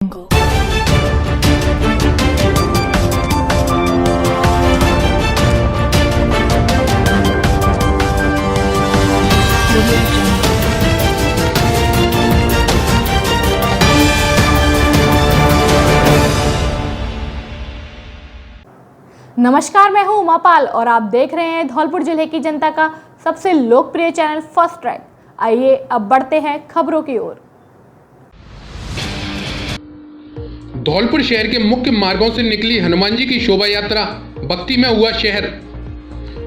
Jungle. Audio Jungle. नमस्कार, मैं हूं उमापाल और आप देख रहे हैं धौलपुर जिले की जनता का सबसे लोकप्रिय चैनल फर्स्ट ट्रैक। आइए अब बढ़ते हैं खबरों की ओर। धौलपुर शहर के मुख्य मार्गों से निकली हनुमान जी की शोभा यात्रा भक्ति में हुआ शहर।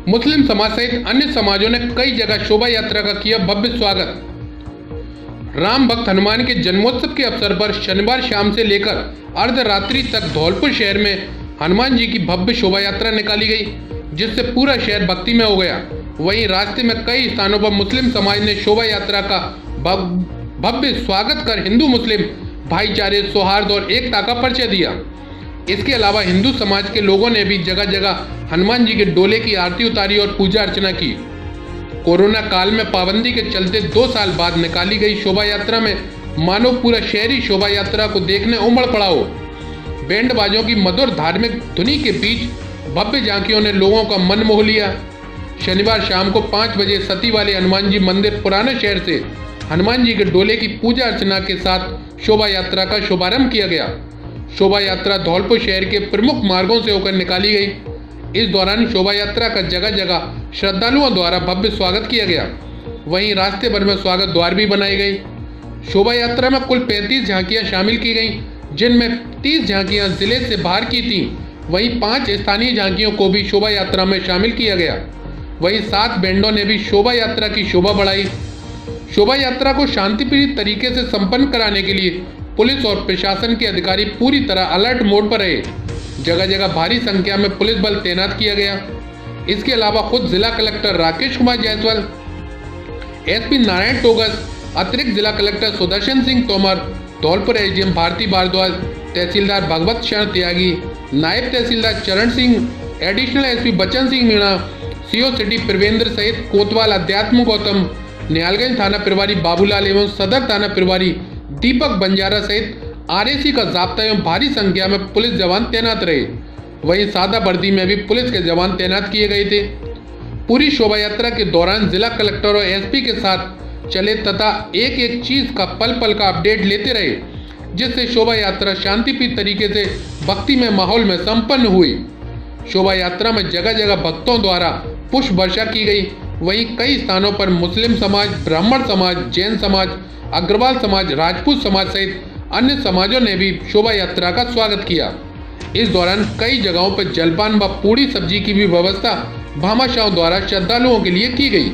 मुस्लिम समाज सहित अन्य समाजों ने कई जगह शोभा यात्रा का किया भव्य स्वागत। राम भक्त हनुमान के जन्मोत्सव के अवसर पर शनिवार शाम से लेकर अर्धरात्रि तक धौलपुर शहर में हनुमान जी की भव्य शोभा यात्रा निकाली गई, जिससे पूरा शहर भक्ति में हो गया। वहीं रास्ते में कई स्थानों पर मुस्लिम समाज ने शोभा यात्रा का भव्य स्वागत कर हिंदू मुस्लिम भाईचारे, सौहार्द और एकता का परिचय दिया। इसके अलावा हिंदू समाज के लोगों ने भी जगह जगह हनुमान जी के डोले की आरती उतारी और पूजा अर्चना की। कोरोना काल में पाबंदी के चलते 2 साल बाद निकाली गई शोभा यात्रा में मानो पूरा शहरी शोभा यात्रा को देखने उमड़ पड़ा हो। बैंड बाजों की मधुर धार्मिक धुनी के बीच भव्य झांकियों ने लोगों का मन मोह लिया। शनिवार शाम को 5 बजे सती वाले हनुमान जी मंदिर पुराने शहर से हनुमान जी के डोले की पूजा अर्चना के साथ शोभा यात्रा का शुभारंभ किया गया। शोभा यात्रा धौलपुर शहर के प्रमुख मार्गों से होकर निकाली गई। इस दौरान शोभा यात्रा का जगह जगह श्रद्धालुओं द्वारा भव्य स्वागत किया गया। वहीं रास्ते भर में स्वागत द्वार भी बनाए गए। शोभा यात्रा में कुल 35 झांकियां शामिल की गईं, जिनमें 30 झांकियां जिले से बाहर की थीं। वहीं 5 स्थानीय झांकियों को भी शोभा यात्रा में शामिल किया गया। वहीं 7 बैंडों ने भी शोभा यात्रा की शोभा बढ़ाई। शोभा यात्रा को शांतिप्रिय तरीके से संपन्न कराने के लिए पुलिस और प्रशासन के अधिकारी पूरी तरह अलर्ट मोड पर रहे। जगह जगह भारी संख्या में पुलिस बल तैनात किया गया। इसके अलावा खुद जिला कलेक्टर राकेश कुमार जायसवाल, एसपी नारायण टोगस, अतिरिक्त जिला कलेक्टर सुदर्शन सिंह तोमर, धौलपुर एसडीएम भारती भारद्वाज, तहसीलदार भगवत शरण त्यागी, नायब तहसीलदार चरण Singh, additional SP Bachchan Singh Meena, CO city Pravendra सहित कोतवाल अध्यात्म गौतम, निहालगंज थाना प्रभारी बाबूलाल एवं सदर थाना प्रभारी दीपक बंजारा सहित आरएसी का जाब्ता एवं भारी संख्या में पुलिस जवान तैनात रहे। वहीं सादा वर्दी में भी पुलिस के जवान तैनात किए गए थे। पूरी शोभा यात्रा के दौरान जिला कलेक्टर और एसपी के साथ चले तथा एक एक चीज का पल पल का अपडेट लेते रहे, जिससे शोभा यात्रा शांतिप्रिय तरीके से भक्ति में माहौल में संपन्न हुई। शोभा यात्रा में जगह जगह भक्तों द्वारा पुष्प वर्षा की गई। वहीं कई स्थानों पर मुस्लिम समाज, ब्राह्मण समाज, जैन समाज, अग्रवाल समाज, राजपूत समाज सहित अन्य समाजों ने भी शोभा यात्रा का स्वागत किया। इस दौरान कई जगहों पर जलपान व पूरी सब्जी की भी व्यवस्था भामाशाहों द्वारा श्रद्धालुओं के लिए की गई।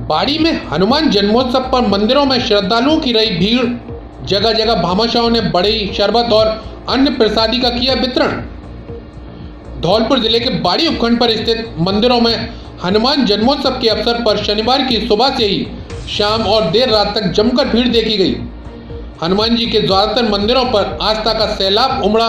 बाड़ी में हनुमान जन्मोत्सव पर मंदिरों में श्रद्धालुओं की रही भीड़। जगह जगह भामाशाहों ने बड़ी शरबत और अन्य प्रसादी का किया वितरण। धौलपुर जिले के बाड़ी उपखंड पर स्थित मंदिरों में हनुमान जन्मोत्सव के अवसर पर शनिवार की सुबह से ही शाम और देर रात तक जमकर भीड़ देखी गई। हनुमान जी के ज्यादातर मंदिरों पर आस्था का सैलाब उमड़ा।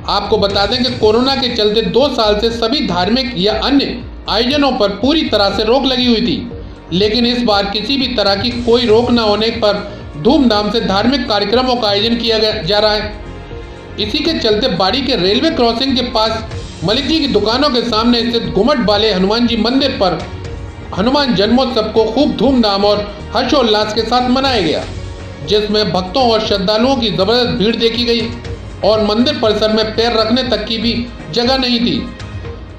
आपको बता दें कि कोरोना के चलते 2 साल से सभी धार्मिक या अन्य आयोजनों पर पूरी तरह से रोक लगी हुई थी, लेकिन इस बार किसी भी तरह की कोई रोक न होने पर धूमधाम से धार्मिक कार्यक्रमों का आयोजन किया जा रहा है। इसी के चलते बाड़ी के रेलवे क्रॉसिंग के पास मलिक जी की दुकानों के सामने स्थित घुमट वाले हनुमान जी मंदिर पर हनुमान जन्मोत्सव को खूब धूमधाम और हर्षोल्लास के साथ मनाया गया, जिसमें भक्तों और श्रद्धालुओं की जबरदस्त भीड़ देखी गई और मंदिर परिसर में पैर रखने तक की भी जगह नहीं थी।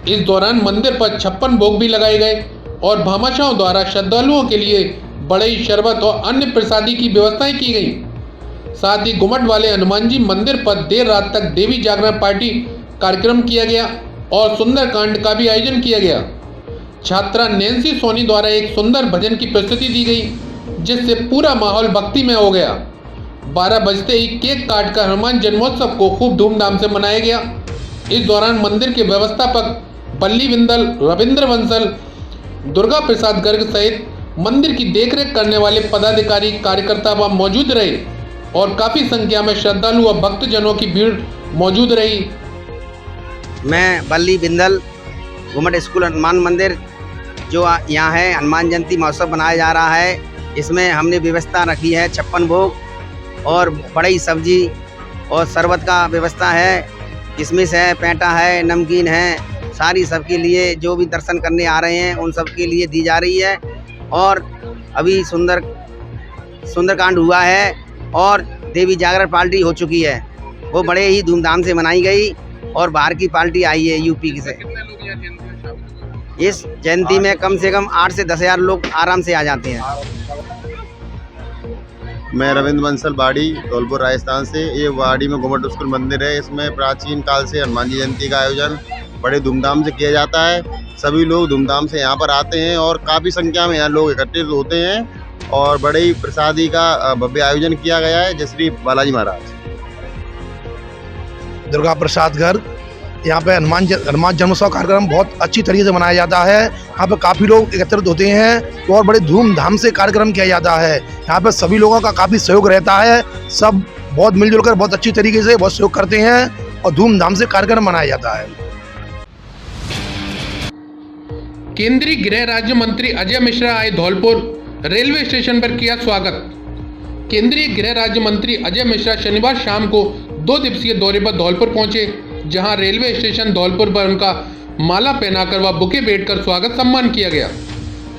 इस दौरान मंदिर पर 56 भोग भी लगाए गए और भामाशाहों द्वारा श्रद्धालुओं के लिए बड़ई, शरबत और अन्य प्रसादी की व्यवस्थाएं की गई। साथ ही घुमट वाले हनुमान जी मंदिर पर देर रात तक देवी जागरण पार्टी कार्यक्रम किया गया और सुंदरकांड का भी आयोजन किया गया। छात्रा नैन्सी सोनी द्वारा एक सुंदर भजन की प्रस्तुति दी गई, जिससे पूरा माहौल भक्ति में हो गया। 12 बजते ही केक काटकर हनुमान जन्मोत्सव को खूब धूमधाम से मनाया गया। इस दौरान मंदिर के व्यवस्थापक बल्ली बिंदल, रविंद्र बंसल, दुर्गा प्रसाद गर्ग सहित मंदिर की देखरेख करने वाले पदाधिकारी कार्यकर्ता वहां मौजूद रहे और काफी संख्या में श्रद्धालु व भक्तजनों की भीड़ मौजूद रही। मैं बल्ली बिंदल, घुमट स्कूल हनुमान मंदिर जो यहाँ है, हनुमान जयंती महोत्सव मनाया जा रहा है। इसमें हमने व्यवस्था रखी है 56 भोग और बड़ी सब्जी और शरबत का व्यवस्था है, किशमिश है, पेंटा है, नमकीन है, सारी सबके लिए जो भी दर्शन करने आ रहे हैं उन सब के लिए दी जा रही है। और अभी सुंदरकांड हुआ है और देवी जागरण पार्टी हो चुकी है, वो बड़े ही धूमधाम से मनाई गई और बाहर की पार्टी आई है यूपी से। इस जयंती में कम से कम 8 से 10 हज़ार लोग आराम से आ जाते हैं। मैं रविंद्र बंसल बाड़ी, धौलपुर राजस्थान से। ये वाड़ी में घुमट स्कूल मंदिर है। इसमें प्राचीन काल से हनुमान जी जयंती का आयोजन बड़े धूमधाम से किया जाता है। सभी लोग धूमधाम से यहाँ पर आते हैं और काफ़ी संख्या में यहाँ लोग एकत्रित होते हैं और बड़े ही प्रसादी का भव्य आयोजन किया गया है। जय श्री बालाजी महाराज। दुर्गा प्रसाद गर्ग, यहाँ पे हनुमान जन्मोत्सव कार्यक्रम बहुत अच्छी तरीके से मनाया जाता है। यहाँ पे काफ़ी लोग एकत्रित होते हैं और बड़े धूमधाम से कार्यक्रम किया जाता है। यहाँ पे सभी लोगों का काफ़ी सहयोग रहता है, सब बहुत मिलजुल कर बहुत अच्छी तरीके से बहुत सहयोग करते हैं और धूमधाम से कार्यक्रम मनाया जाता है। केंद्रीय गृह राज्य मंत्री अजय मिश्रा आए धौलपुर, रेलवे स्टेशन पर किया स्वागत। केंद्रीय गृह राज्य मंत्री अजय मिश्रा शनिवार शाम को 2 दिवसीय दौरे पर धौलपुर पहुंचे, जहां रेलवे स्टेशन धौलपुर पर उनका माला पहनाकर व बुके भेंटकर स्वागत सम्मान किया गया।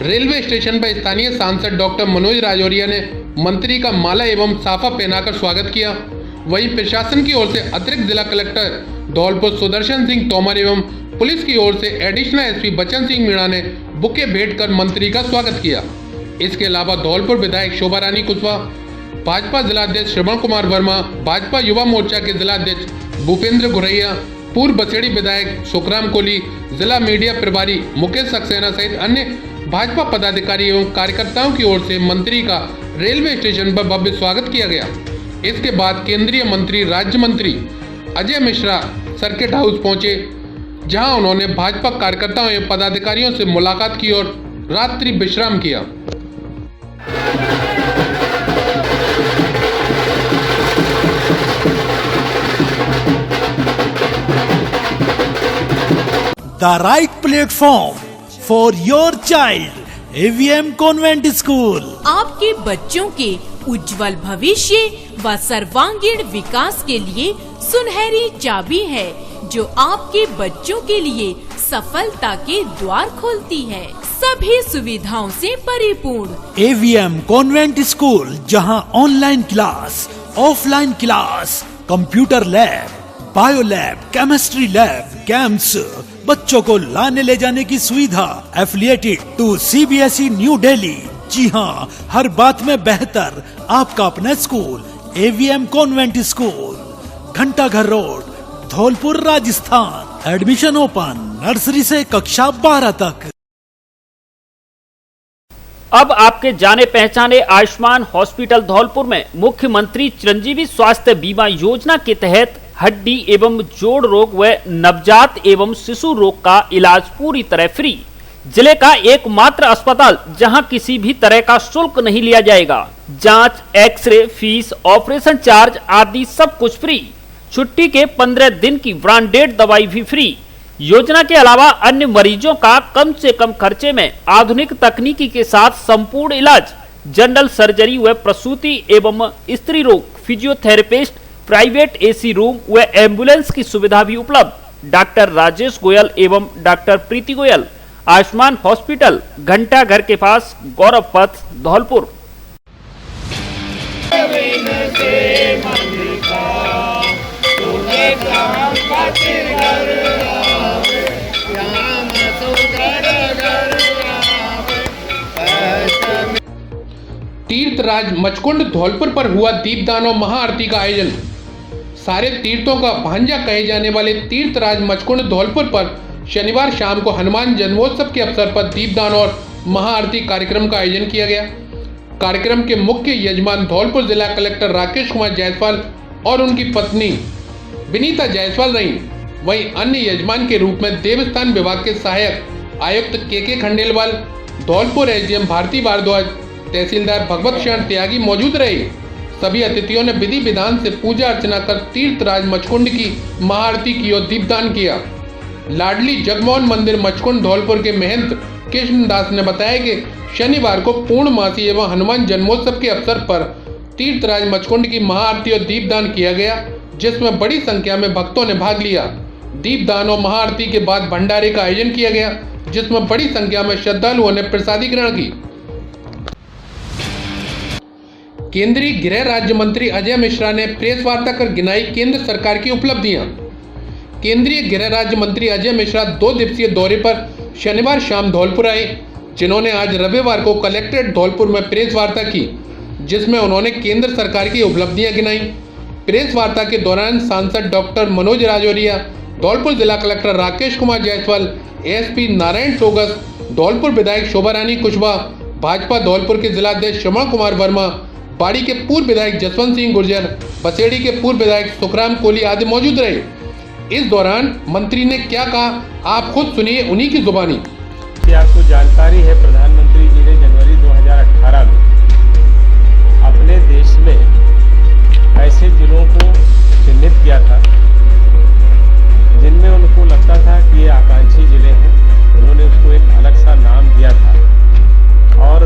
रेलवे स्टेशन पर स्थानीय सांसद डॉक्टर मनोज राजौरिया ने मंत्री का माला एवं साफा पहनाकर स्वागत किया। वहीं प्रशासन की ओर से अतिरिक्त जिला कलेक्टर धौलपुर सुदर्शन सिंह तोमर एवं पुलिस की ओर से एडिशनल एसपी बचन सिंह मीणा ने बुके भेंट कर मंत्री का स्वागत किया। इसके अलावा धौलपुर विधायक शोभा रानी कुशवाहा, भाजपा जिलाध्यक्ष श्रवण कुमार वर्मा, भाजपा युवा मोर्चा के जिलाध्यक्ष भूपेंद्र गुरैया, पूर्व बसेड़ी विधायक सुखराम कोहली, जिला मीडिया प्रभारी मुकेश सक्सेना सहित अन्य भाजपा पदाधिकारी एवं कार्यकर्ताओं की ओर से मंत्री का रेलवे स्टेशन पर भव्य स्वागत किया गया। इसके बाद केंद्रीय मंत्री राज्य मंत्री अजय मिश्रा सर्किट हाउस पहुंचे, जहां उन्होंने भाजपा कार्यकर्ताओं एवं पदाधिकारियों से मुलाकात की और रात्रि विश्राम किया। The right platform for your child, AVM Convent School. आपके बच्चों के उज्जवल भविष्य व सर्वांगीण विकास के लिए सुनहरी चाबी है, जो आपके बच्चों के लिए सफलता के द्वार खोलती है, सभी सुविधाओं से परिपूर्ण। AVM Convent School, जहां online class, offline class, computer lab, bio lab, chemistry lab, campus, बच्चों को लाने ले जाने की सुविधा, affiliated to CBSE new Delhi. जी हाँ, हर बात में बेहतर आपका अपना school AVM convent school, Ghantaghar road, Dhaulpur, Rajasthan. Admission open, nursery से कक्षा 12 तक। अब आपके जाने पहचाने आयुष्मान हॉस्पिटल धौलपुर में मुख्यमंत्री चिरंजीवी स्वास्थ्य बीमा योजना के तहत हड्डी एवं जोड़ रोग व नवजात एवं शिशु रोग का इलाज पूरी तरह फ्री। जिले का एकमात्र अस्पताल जहां किसी भी तरह का शुल्क नहीं लिया जाएगा। जांच, एक्सरे, फीस, ऑपरेशन चार्ज आदि सब कुछ फ्री। छुट्टी के 15 दिन की ब्रांडेड दवाई भी फ्री। योजना के अलावा अन्य मरीजों का कम से कम खर्चे में आधुनिक तकनीकी के साथ संपूर्ण इलाज, जनरल सर्जरी व प्रसूति एवं स्त्री रोग, फिजियोथेरेपिस्ट, प्राइवेट AC रूम व एम्बुलेंस की सुविधा भी उपलब्ध। डॉक्टर राजेश गोयल एवं डॉक्टर प्रीति गोयल, आयुष्मान हॉस्पिटल, घंटा घर के पास, गौरव पथ, धौलपुर। तीर्थराज मचकुंड धौलपुर पर हुआ दीपदान और महाआरती का आयोजन। सारे तीर्थों का भांजा कहे जाने वाले तीर्थराज मचकुंड धौलपुर पर शनिवार शाम को हनुमान जन्मोत्सव के अवसर पर दीपदान और महाआरती कार्यक्रम का आयोजन किया गया। कार्यक्रम के मुख्य यजमान धौलपुर जिला कलेक्टर राकेश कुमार जायसवाल और उनकी पत्नी विनीता जायसवाल रहीं। वहीं अन्य यजमान के रूप में देवस्थान विभाग के सहायक आयुक्त के खंडेलवाल, धौलपुर एसडीएम भारती भारद्वाज, तहसीलदार भगवत शरण त्यागी मौजूद रहे। सभी अतिथियों ने विधि विधान से पूजा अर्चना कर तीर्थराज मचकुंड की महाआरती की और दीपदान किया। लाडली जगमोहन मंदिर मचकुंड धौलपुर के महंत कृष्णदास ने बताया कि शनिवार को पूर्णमासी एवं हनुमान जन्मोत्सव के अवसर पर तीर्थराज मचकुंड की महाआरती और दीपदान किया गया, जिसमें बड़ी संख्या में भक्तों ने भाग लिया। दीपदान और महाआरती के बाद भंडारे का आयोजन किया गया, जिसमें बड़ी संख्या में श्रद्धालुओं ने प्रसादी ग्रहण की। केंद्रीय गृह राज्य मंत्री अजय मिश्रा ने प्रेस वार्ता कर गिनाई केंद्र सरकार की उपलब्धियां। केंद्रीय गृह राज्य मंत्री अजय मिश्रा 2 दिवसीय दौरे पर शनिवार शाम धौलपुर आए, जिन्होंने आज रविवार को कलेक्ट्रेट धौलपुर में प्रेस वार्ता की, जिसमें उन्होंने केंद्र सरकार की उपलब्धियां गिनाई। प्रेस वार्ता के दौरान सांसद डॉक्टर मनोज राजौरिया, धौलपुर जिला कलेक्टर राकेश कुमार जायसवाल, एसपी नारायण टोगस, धौलपुर विधायक शोभा रानी कुशवाहा, भाजपा धौलपुर के जिलाध्यक्ष श्रवण कुमार वर्मा, बाड़ी के पूर्व विधायक जसवंत सिंह गुर्जर, बसेड़ी के पूर्व विधायक सुखराम कोहली आदि मौजूद रहे। इस दौरान मंत्री ने क्या कहा, आप खुद सुनिए उन्हीं की जुबानी। आपको जानकारी है, प्रधानमंत्री जी ने जनवरी 2018 में अपने देश में ऐसे जिलों को चिन्हित किया था जिनमें उनको लगता था कि ये आकांक्षी जिले हैं। उन्होंने उसको एक अलग सा नाम दिया था और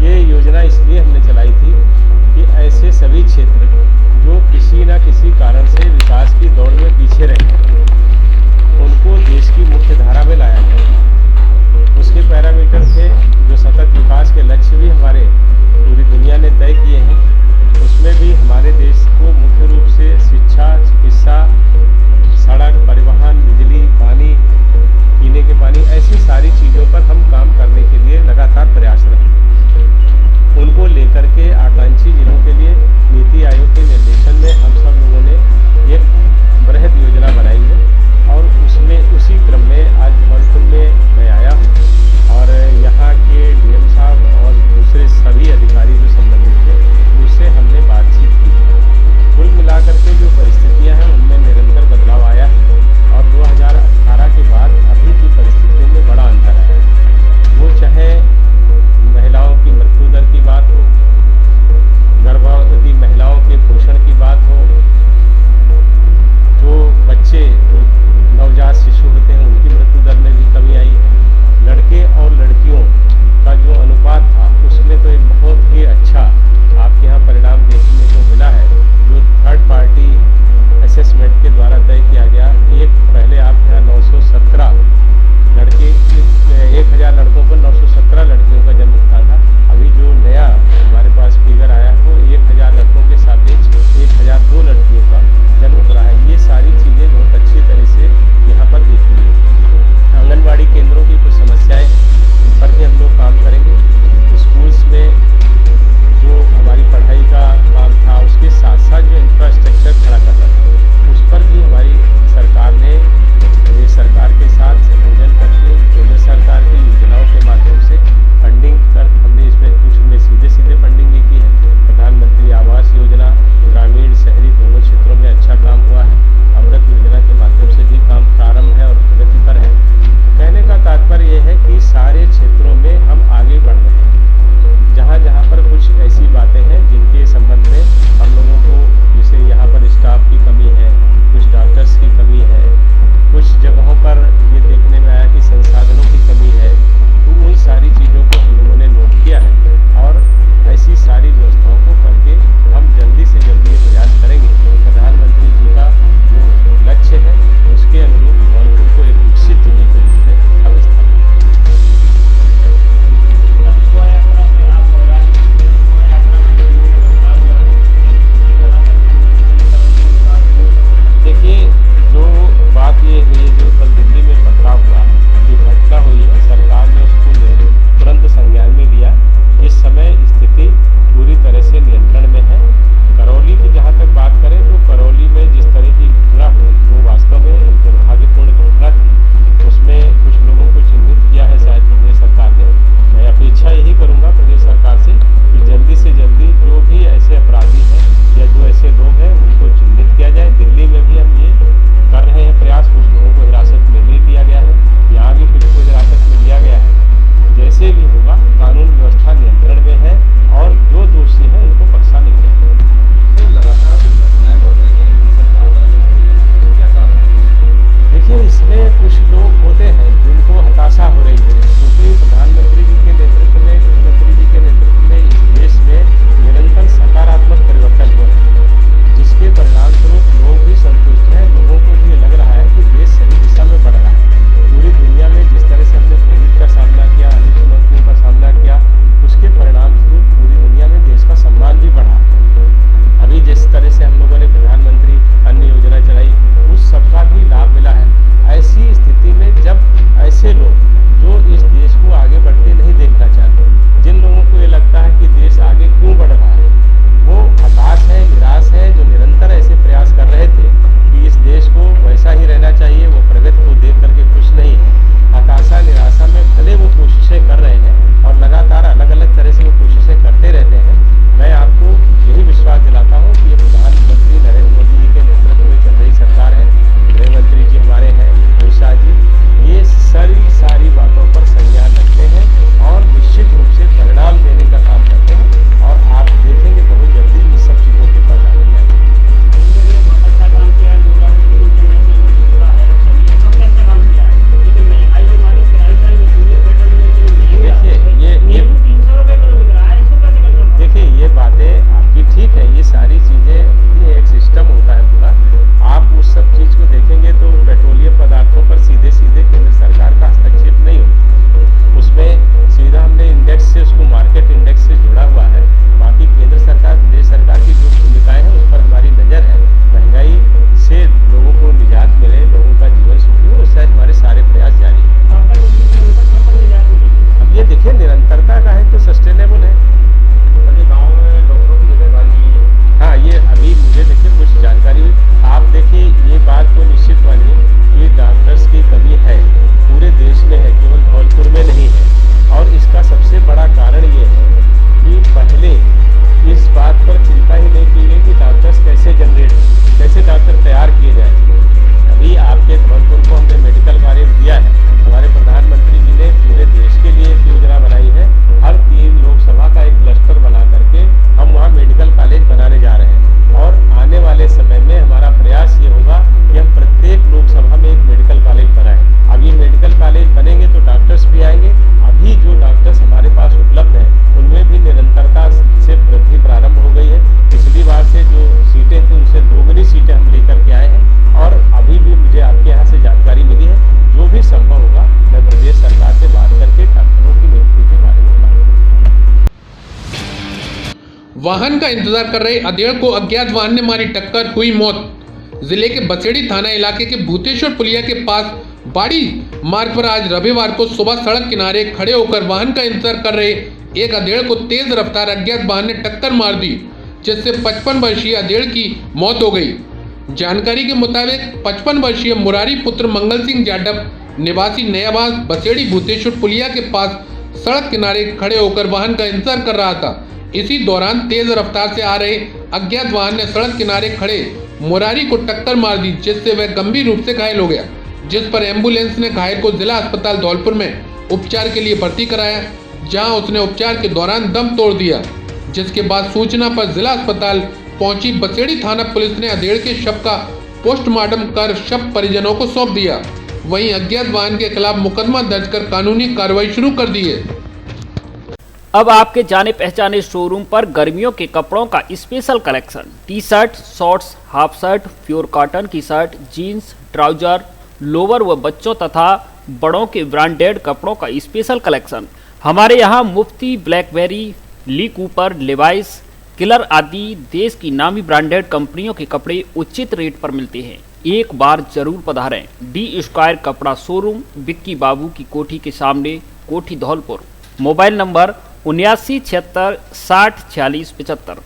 ये योजना इसलिए हमने चलाई थी कि ऐसे सभी क्षेत्र जो किसी न किसी कारण से विकास की दौड़ में पीछे रहे उनको देश की मुख्य धारा में लाया जाए। उसके पैरामीटर थे जो सतत विकास के लक्ष्य भी हमारे पूरी दुनिया ने तय किए हैं। उसमें भी हमारे देश को मुख्य रूप से शिक्षा, चिकित्सा, सड़क, परिवहन, बिजली, पानी, पीने के पानी, ऐसी सारी चीज़ें वाहन का इंतजार कर रहे अधेड़ को अज्ञात वाहन ने मारी टक्कर, हुई मौत। जिले के बसेड़ी थाना इलाके के भूतेश्वर पुलिया के पास बाड़ी मार्ग पर आज रविवार को सुबह सड़क किनारे खड़े होकर वाहन का इंतजार कर रहे एक अधेड़ को तेज रफ्तार अज्ञात वाहन ने टक्कर मार दी, जिससे 55 वर्षीय अधेड़ की मौत हो गई। जानकारी के मुताबिक 55 वर्षीय मुरारी पुत्र मंगल सिंह जाटव निवासी नयाबाज बसेड़ी भूतेश्वर पुलिया के पास सड़क किनारे खड़े होकर वाहन का इंतजार कर रहा था। इसी दौरान तेज रफ्तार से आ रहे अज्ञात वाहन ने सड़क किनारे खड़े मुरारी को टक्कर मार दी, जिससे वह गंभीर रूप से घायल हो गया, जिस पर एम्बुलेंस ने घायल को जिला अस्पताल धौलपुर में उपचार के लिए भर्ती कराया, जहां उसने उपचार के दौरान दम तोड़ दिया। जिसके बाद सूचना पर जिला अस्पताल पहुंची बसेड़ी थाना पुलिस ने अधेड़ के शव का पोस्टमार्टम कर शव परिजनों को सौंप दिया। वहीं अज्ञात वाहन के खिलाफ मुकदमा दर्ज कर कानूनी कार्रवाई शुरू कर दी है। अब आपके जाने पहचाने शोरूम पर गर्मियों के कपड़ों का special collection, T shirt, shorts, half shirt, pure cotton की शर्ट, जीन्स, ट्राउजर, लोवर व बच्चों तथा बड़ों के ब्रांडेड कपड़ों का स्पेशल कलेक्शन। हमारे यहाँ Mufti, Blackberry, Lee Cooper, Levi's, Killer आदि देश की नामी ब्रांडेड कंपनियों के कपड़े उचित रेट पर मिलते हैं। एक बार जरूर पधारें। डी स्क्वायर कपड़ा शोरूम, बिक्की बाबू की कोठी के सामने, कोठी धौलपुर। Mobile number 7976604675।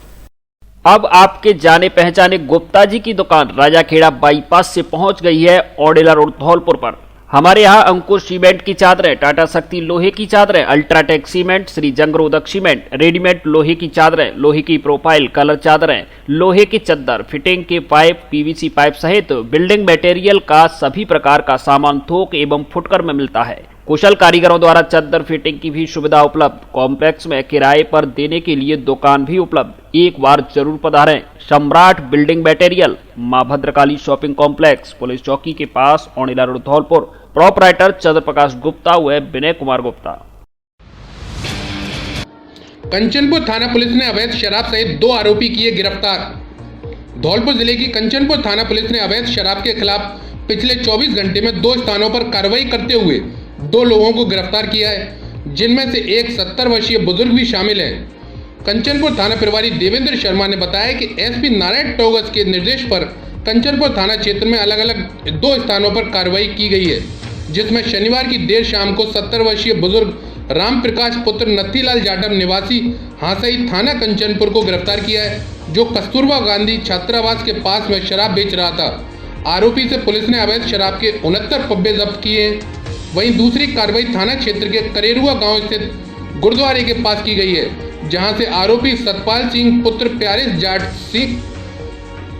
अब आपके जाने पहचाने गुप्ता जी की दुकान राजाखेड़ा बाईपास से पहुंच गई है ओडेला रोड धौलपुर पर। हमारे यहाँ अंकुर सीमेंट की चादरें, टाटा शक्ति लोहे की चादरें, अल्ट्राटेक सीमेंट, श्री जंगरोधक सीमेंट, रेडीमेड लोहे की चादरें, लोहे की प्रोफाइल कलर चादरें, लोहे की चद्दर, फिटिंग के पाइप, पीवीसी पाइप सहित बिल्डिंग मटेरियल का सभी प्रकार का सामान थोक एवं फुटकर में मिलता है। कुशल कारीगरों द्वारा चद्दर फिटिंग की भी सुविधा उपलब्ध। कॉम्प्लेक्स में किराए पर देने के लिए दुकान भी उपलब्ध। एक बार जरूर पधारें। सम्राट बिल्डिंग मटेरियल, मां भद्रकाली शॉपिंग कॉम्प्लेक्स, पुलिस चौकी के पास, ओडेला रोड धौलपुर। प्रोपराइटर चंद्र प्रकाश गुप्ता व विनय कुमार गुप्ता। कंचनपुर थाना पुलिस ने अवैध शराब सहित 2 आरोपी किए गिरफ्तार। धौलपुर जिले की कंचनपुर थाना पुलिस ने अवैध शराब के खिलाफ पिछले 24 घंटे में 2 स्थानों पर कार्रवाई करते हुए 2 लोगों को गिरफ्तार किया है, जिनमें से एक 70 वर्षीय बुजुर्ग भी शामिल है। कंचनपुर थाना प्रभारी देवेंद्र शर्मा ने बताया कि एसपी नारायण टोगस के निर्देश पर कंचनपुर थाना क्षेत्र में अलग अलग 2 स्थानों पर कार्रवाई की गई है, जिसमें शनिवार की देर शाम को 70 वर्षीय बुजुर्ग राम प्रकाश पुत्र नत्थीलाल जाटव निवासी हांसई थाना कंचनपुर को गिरफ्तार किया है, जो कस्तूरबा गांधी छात्रावास के पास में शराब बेच रहा था। आरोपी से पुलिस ने अवैध शराब के 69 पब्बे जब्त किए हैं। वहीं दूसरी कार्रवाई थाना क्षेत्र के करेरुआ गांव स्थित गुरुद्वारे के पास की गई है, जहां से आरोपी सतपाल सिंह पुत्र प्यारे जाट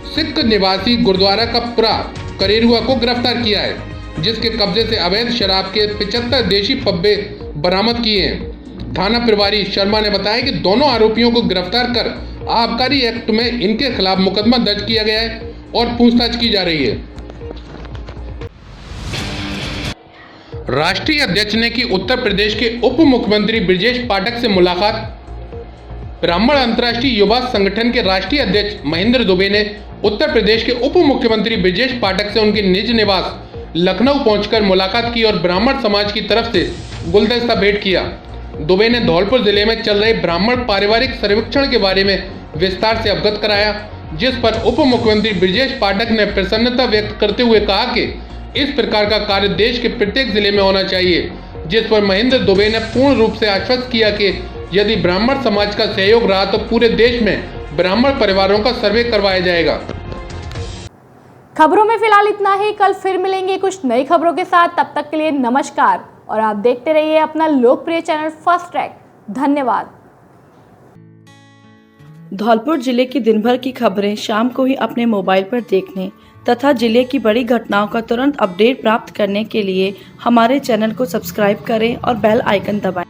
सिख निवासी गुरुद्वारा का पुरा करेरुआ को गिरफ्तार किया है, जिसके कब्जे से अवैध शराब के 75 देशी पब्बे बरामद किए हैं। थाना प्रभारी शर्मा ने बताया कि दोनों आरोपियों को गिरफ्तार कर आबकारी एक्ट में इनके खिलाफ मुकदमा दर्ज किया गया है और पूछताछ की जा रही है। राष्ट्रीय अध्यक्ष ने की उत्तर प्रदेश के उप मुख्यमंत्री ब्रजेश पाठक से मुलाकात। ब्राह्मण अंतर्राष्ट्रीय युवा संगठन के राष्ट्रीय अध्यक्ष महेंद्र दुबे ने उत्तर प्रदेश के उप मुख्यमंत्री ब्रजेश पाठक से उनके निज निवास लखनऊ पहुंचकर मुलाकात की और ब्राह्मण समाज की तरफ से गुलदस्ता भेंट किया। दुबे ने धौलपुर जिले में चल रहे ब्राह्मण पारिवारिक सर्वेक्षण के बारे में विस्तार से अवगत कराया, जिस पर उप मुख्यमंत्री ब्रजेश पाठक ने प्रसन्नता व्यक्त करते हुए कहा कि इस प्रकार का कार्य देश के प्रत्येक जिले में होना चाहिए, जिस पर महेंद्र दुबे ने पूर्ण रूप से आश्वस्त किया कि यदि ब्राह्मण समाज का सहयोग रहा तो पूरे देश में ब्राह्मण परिवारों का सर्वे करवाया जाएगा। खबरों में फिलहाल इतना ही। कल फिर मिलेंगे कुछ नई खबरों के साथ। तब तक के लिए नमस्कार और आप देखते रहिए अपना लोकप्रिय चैनल फर्स्ट ट्रैक। धन्यवाद। धौलपुर जिले की दिन भर की खबरें शाम को ही अपने मोबाइल पर देखने तथा जिले की बड़ी घटनाओं का तुरंत अपडेट प्राप्त करने के लिए हमारे चैनल को सब्सक्राइब करें और बेल आइकन दबाएं।